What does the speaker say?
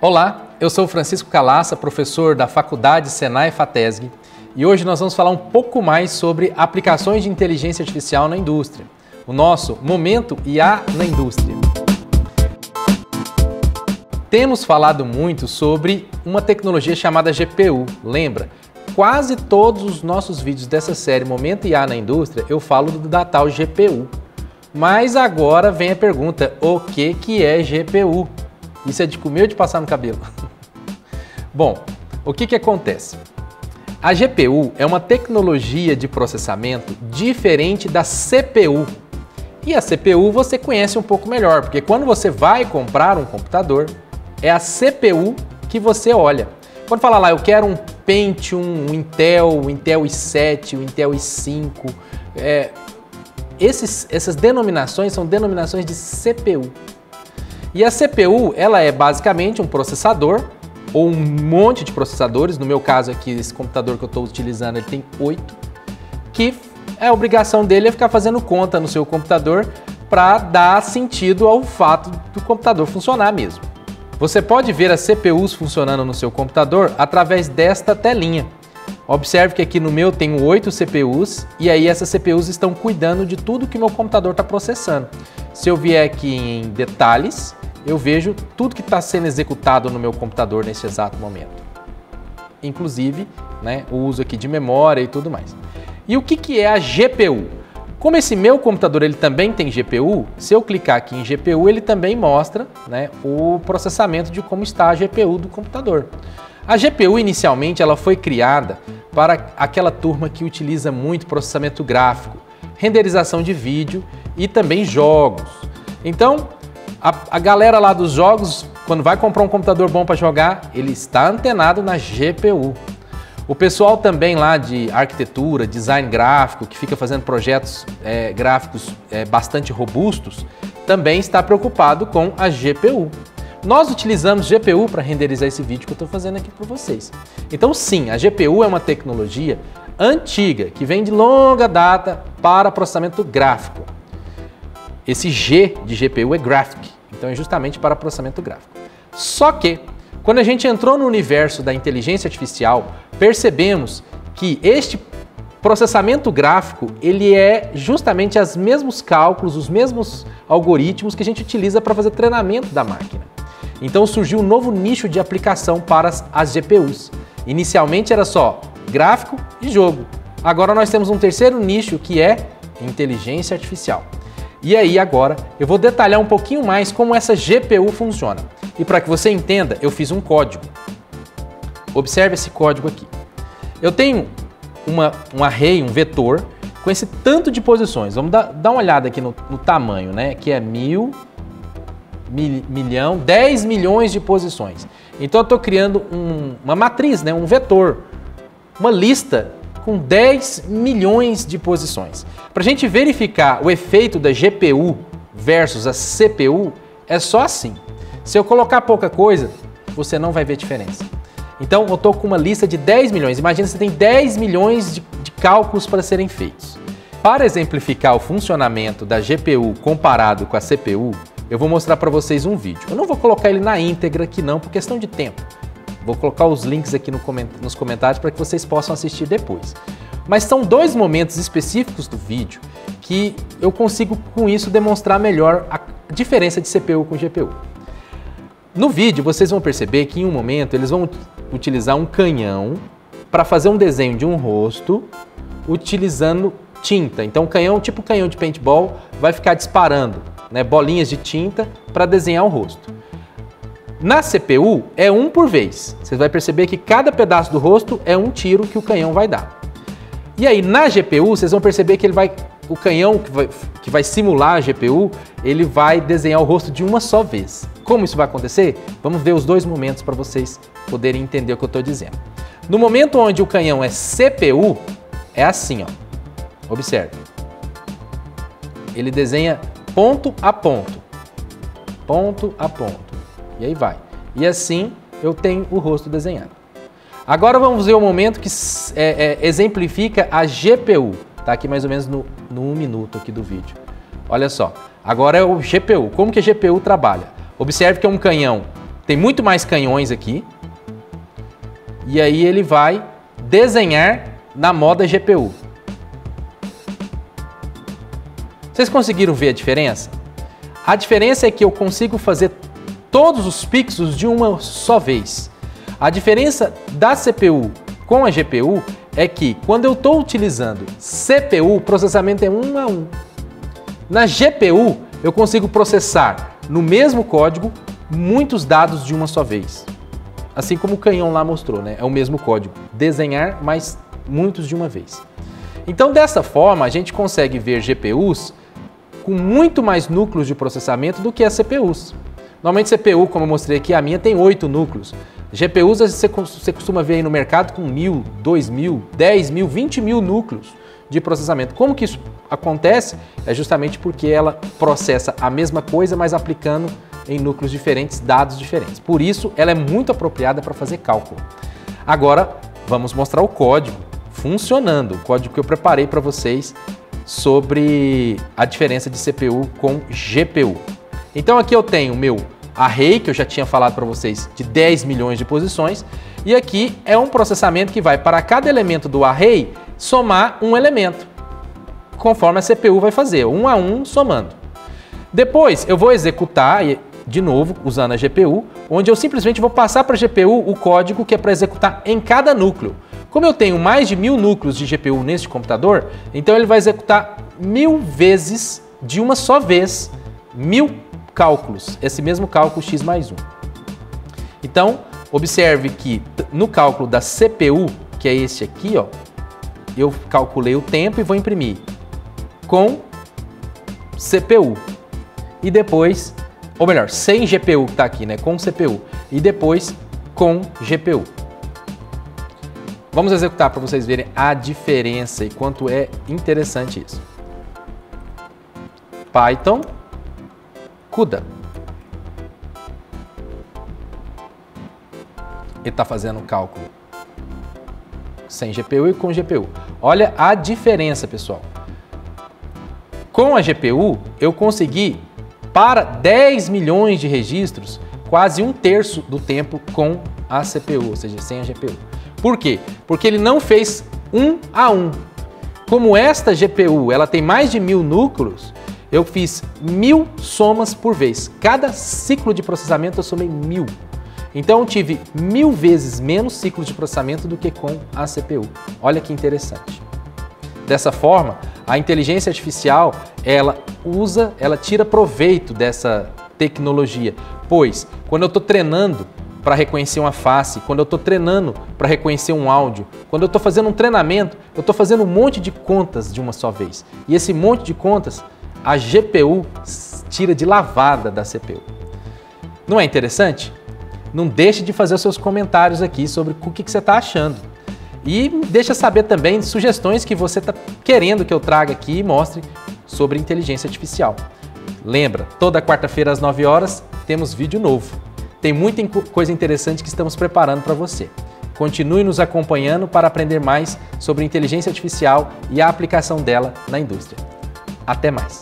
Olá, eu sou Francisco Calaça, professor da Faculdade Senai FATESG, e hoje nós vamos falar um pouco mais sobre aplicações de inteligência artificial na indústria. O nosso Momento IA na Indústria. Temos falado muito sobre uma tecnologia chamada GPU, lembra? Quase todos os nossos vídeos dessa série Momento IA na Indústria eu falo da tal GPU. Mas agora vem a pergunta, o que é GPU? Isso é de comer ou de passar no cabelo? Bom, o que acontece? A GPU é uma tecnologia de processamento diferente da CPU. E a CPU você conhece um pouco melhor, porque quando você vai comprar um computador, é a CPU que você olha. Quando fala lá, eu quero um Pentium, um Intel i7, um Intel i5, essas denominações são denominações de CPU. E a CPU, ela é basicamente um processador, ou um monte de processadores. No meu caso aqui, esse computador que eu estou utilizando, ele tem 8, que a obrigação dele é ficar fazendo conta no seu computador para dar sentido ao fato do computador funcionar mesmo. Você pode ver as CPUs funcionando no seu computador através desta telinha. Observe que aqui no meu tenho 8 CPUs e aí essas CPUs estão cuidando de tudo que o meu computador está processando. Se eu vier aqui em detalhes, eu vejo tudo que está sendo executado no meu computador nesse exato momento. Inclusive, o uso aqui de memória e tudo mais. E o que é a GPU? Como esse meu computador ele também tem GPU, se eu clicar aqui em GPU, ele também mostra o processamento de como está a GPU do computador. A GPU, inicialmente, ela foi criada para aquela turma que utiliza muito processamento gráfico, renderização de vídeo e também jogos. Então, a galera lá dos jogos, quando vai comprar um computador bom para jogar, ele está antenado na GPU. O pessoal também lá de arquitetura, design gráfico, que fica fazendo projetos gráficos bastante robustos, também está preocupado com a GPU. Nós utilizamos GPU para renderizar esse vídeo que eu estou fazendo aqui para vocês. Então sim, a GPU é uma tecnologia antiga, que vem de longa data para processamento gráfico. Esse G de GPU é Graphic, então é justamente para processamento gráfico. Só que, quando a gente entrou no universo da inteligência artificial, percebemos que este processamento gráfico, ele é justamente os mesmos cálculos, os mesmos algoritmos que a gente utiliza para fazer treinamento da máquina. Então surgiu um novo nicho de aplicação para as GPUs. Inicialmente era só gráfico e jogo. Agora nós temos um terceiro nicho que é inteligência artificial. E aí agora eu vou detalhar um pouquinho mais como essa GPU funciona. E para que você entenda, eu fiz um código. Observe esse código aqui. Eu tenho um array, um vetor, com esse tanto de posições. Vamos dar uma olhada aqui no tamanho, que é 1000, milhão, 10 milhões de posições. Então eu estou criando uma matriz, um vetor, uma lista com 10 milhões de posições. Para a gente verificar o efeito da GPU versus a CPU, é só assim. Se eu colocar pouca coisa, você não vai ver diferença. Então eu estou com uma lista de 10 milhões. Imagina que você tem 10 milhões de cálculos para serem feitos. Para exemplificar o funcionamento da GPU comparado com a CPU, eu vou mostrar para vocês um vídeo. Eu não vou colocar ele na íntegra aqui não, por questão de tempo. Vou colocar os links aqui nos comentários para que vocês possam assistir depois. Mas são dois momentos específicos do vídeo que eu consigo com isso demonstrar melhor a diferença de CPU com GPU. No vídeo vocês vão perceber que em um momento eles vão utilizar um canhão para fazer um desenho de um rosto utilizando tinta. Então canhão, tipo canhão de paintball, vai ficar disparando bolinhas de tinta para desenhar o rosto. Na CPU é um por vez. Você vai perceber que cada pedaço do rosto é um tiro que o canhão vai dar. E aí na GPU vocês vão perceber que o canhão que vai simular a GPU, ele vai desenhar o rosto de uma só vez. Como isso vai acontecer? Vamos ver os dois momentos para vocês poderem entender o que eu estou dizendo. No momento onde o canhão é CPU, é assim, observe. Ele desenha ponto a ponto, ponto a ponto. E aí vai. E assim eu tenho o rosto desenhado. Agora vamos ver o momento que exemplifica a GPU. Está aqui mais ou menos no 1 minuto aqui do vídeo. Olha só. Agora é o GPU. Como que a GPU trabalha? Observe que é um canhão tem muito mais canhões aqui. E aí ele vai desenhar na moda GPU. Vocês conseguiram ver a diferença? A diferença é que eu consigo fazer todos os pixels de uma só vez. A diferença da CPU com a GPU é que quando eu estou utilizando CPU, o processamento é 1 a 1. Na GPU, eu consigo processar no mesmo código muitos dados de uma só vez. Assim como o canhão lá mostrou, né? É o mesmo código. Desenhar, mas muitos de uma vez. Então, dessa forma, a gente consegue ver GPUs com muito mais núcleos de processamento do que as CPUs. Normalmente, CPU, como eu mostrei aqui, a minha tem 8 núcleos. GPUs você costuma ver aí no mercado com 1.000, 2.000, 10.000, 20.000 núcleos de processamento. Como que isso acontece? É justamente porque ela processa a mesma coisa, mas aplicando em núcleos diferentes, dados diferentes. Por isso, ela é muito apropriada para fazer cálculo. Agora, vamos mostrar o código funcionando, o código que eu preparei para vocês sobre a diferença de CPU com GPU. Então aqui eu tenho o meu array, que eu já tinha falado para vocês, de 10 milhões de posições, e aqui é um processamento que vai para cada elemento do array somar um elemento, conforme a CPU vai fazer, 1 a 1 somando. Depois eu vou executar, de novo, usando a GPU, onde eu simplesmente vou passar para a GPU o código que é para executar em cada núcleo. Como eu tenho mais de 1000 núcleos de GPU neste computador, então ele vai executar 1000 vezes, de uma só vez, 1000 cálculos, esse mesmo cálculo x mais 1. Então, observe que no cálculo da CPU, que é esse aqui, ó, eu calculei o tempo e vou imprimir com CPU. E depois, ou melhor, sem GPU que está aqui, né, com CPU. E depois com GPU. Vamos executar para vocês verem a diferença e quanto é interessante isso. Python CUDA. Ele está fazendo um cálculo sem GPU e com GPU. Olha a diferença, pessoal. Com a GPU, eu consegui, para 10 milhões de registros, quase 1/3 do tempo com a CPU, ou seja, sem a GPU. Por quê? Porque ele não fez 1 a 1. Como esta GPU ela tem mais de 1000 núcleos, eu fiz 1000 somas por vez. Cada ciclo de processamento eu somei 1000. Então eu tive 1000 vezes menos ciclos de processamento do que com a CPU. Olha que interessante. Dessa forma, a inteligência artificial, ela tira proveito dessa tecnologia, pois quando eu estou treinando para reconhecer uma face, quando eu estou treinando para reconhecer um áudio, quando eu estou fazendo um treinamento, eu estou fazendo um monte de contas de uma só vez. E esse monte de contas, a GPU tira de lavada da CPU. Não é interessante? Não deixe de fazer os seus comentários aqui sobre o que você está achando. E deixa saber também sugestões que você está querendo que eu traga aqui e mostre sobre inteligência artificial. Lembra, toda quarta-feira às 9 horas temos vídeo novo. Tem muita coisa interessante que estamos preparando para você. Continue nos acompanhando para aprender mais sobre inteligência artificial e a aplicação dela na indústria. Até mais!